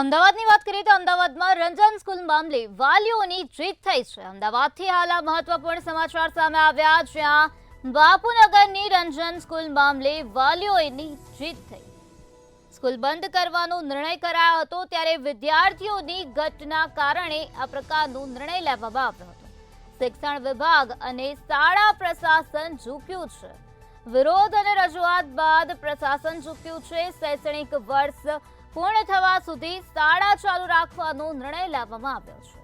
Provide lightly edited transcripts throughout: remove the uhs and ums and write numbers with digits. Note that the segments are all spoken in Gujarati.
અમદાવાદની વાત કરીએ તો અમદાવાદમાં રંજન સ્કૂલ મામલે વાલીઓની જીત થઈ છે। અમદાવાદથી હાલ આ મહત્વપૂર્ણ સમાચાર સામે આવ્યા, જ્યાં બાપુનગરની રંજન સ્કૂલ મામલે વાલીઓની જીત થઈ। સ્કૂલ બંધ કરવાનો નિર્ણય કરાયો હતો, ત્યારે વિદ્યાર્થીઓની ઘટના કારણે આ પ્રકારનો નિર્ણય લેવામાં આવ્યો હતો। શિક્ષણ વિભાગ અને શાળા પ્રશાસન ઝૂક્યું છે। વિરોધ અને રજૂઆત બાદ પ્રશાસન ઝૂક્યું છે। શૈક્ષણિક વર્ષ પૂર્ણ થવા સુધી શાળા ચાલુ રાખવાનો નિર્ણય લેવામાં આવ્યો છે।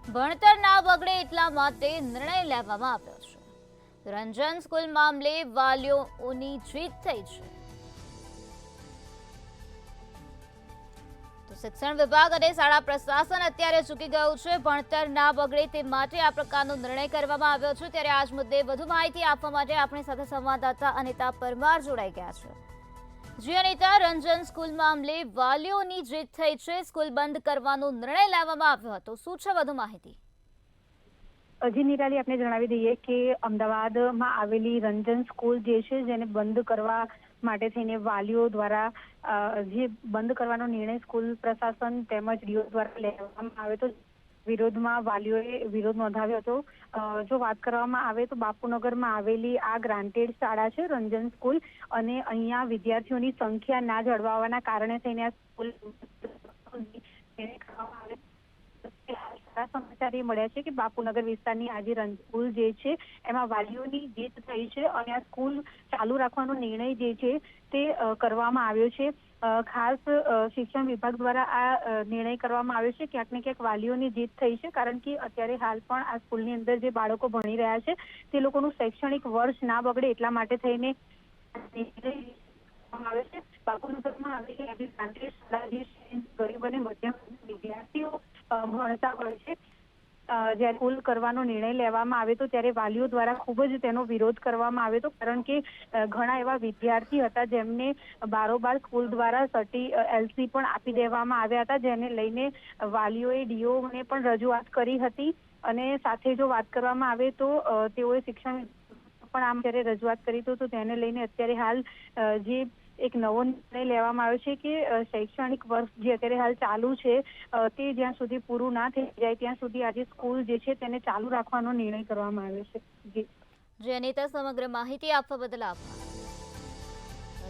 ભણતર ના બગડે એટલા માટે નિર્ણય લેવામાં આવ્યો છે। રંજન સ્કૂલ મામલે વાલીઓની જીત થઈ છે। તો શિક્ષણ વિભાગ અને શાળા પ્રશાસન અત્યારે ચૂકી ગયું છે। ભણતર ના બગડે તે માટે આ પ્રકારનો નિર્ણય કરવામાં આવ્યો છે। ત્યારે આજ મુદ્દે વધુ માહિતી આપવા માટે આપણી સાથે સંવાદદાતા અનિતા પરમાર જોડાઈ ગયા છે। જી અનિતા, રંજન સ્કૂલ મામલે વાલીઓની જીત થઈ છે। સ્કૂલ બંધ કરવાનો નિર્ણય લેવામાં આવ્યો હતો, શું છે વધુ માહિતી? જી નિરાલી, આપને જણાવી દઈએ કે અમદાવાદમાં આવેલી રંજન સ્કૂલ જે છે, જેને બંધ કરવા માટે થઈને વાલીઓ દ્વારા જે બંધ કરવાનો નિર્ણય સ્કૂલ પ્રશાસન તેમજ ડીઓ દ્વારા લેવામાં આવ્યો હતો, વિરોધમાં વાલીઓએ વિરોધ નોંધાવ્યો હતો। જો વાત કરવામાં આવે તો બાપુનગરમાં આવેલી આ ગ્રાન્ટેડ શાળા છે રંજન સ્કૂલ, અને અહીંયા વિદ્યાર્થીઓની સંખ્યા ના જળવાવાના કારણે થઈને આ સ્કૂલ સમાચાર એ મળ્યા છે કે બાપુનગર વિસ્તારની આજે રંજન સ્કૂલ જે છે એમાં વાલીઓની જીત થઈ છે અને આ સ્કૂલ ચાલુ રાખવાનો નિર્ણય જે છે તે કરવામાં આવ્યો છે। ખાસ શિક્ષણ વિભાગ દ્વારા આ નિર્ણય કરવામાં આવ્યો છે। ક્યાંક ને ક્યાંક વાલીઓની જીત થઈ છે, કારણ કે અત્યારે હાલ પણ આ સ્કૂલની અંદર જે બાળકો ભણી રહ્યા છે તે લોકોનું શૈક્ષણિક વર્ષ ના બગડે એટલા માટે થઈને આવે છે। બાપુનગરમાં આવેલી શાળા જે ગરીબ અને મધ્યમ વિદ્યાર્થીઓ ભણતા હોય છે, જ્યારે સ્કૂલ કરવાનો નિર્ણય લેવામાં આવે તો ત્યારે વાલીઓ દ્વારા ખૂબ જ તેનો વિરોધ કરવામાં આવ્યો હતો, કારણ કે ઘણા એવા વિદ્યાર્થી હતા જેમને બારોબાર સ્કૂલ દ્વારા એલસી પણ આપી દેવામાં આવ્યા હતા, જેને લઈને વાલીઓએ ડીઓને પણ રજૂઆત કરી હતી। અને સાથે જો વાત કરવામાં આવે તો તેઓએ શિક્ષણ પણ આમ જ્યારે રજૂઆત કરી તો તેને લઈને અત્યારે હાલ જે એક નવો નિર્ણય લેવામાં આવ્યો છે કે શૈક્ષણિક વર્ષ જે અત્યારે હાલ ચાલુ છે તે જ્યાં સુધી પૂરું ના થઈ જાય ત્યાં સુધી આજે સ્કૂલ જે છે તેને ચાલુ રાખવાનો નિર્ણય કરવામાં આવ્યો છે। જી અનિતા, સમગ્ર માહિતી આપવા બદલ આભાર।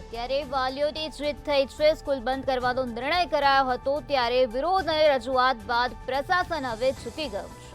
અત્યારે વાલીઓની જીત થઈ છે। સ્કૂલ બંધ કરવાનો નિર્ણય કરાયો હતો, ત્યારે વિરોધ અને રજૂઆત બાદ પ્રશાસન હવે ઝૂકી ગયું છે।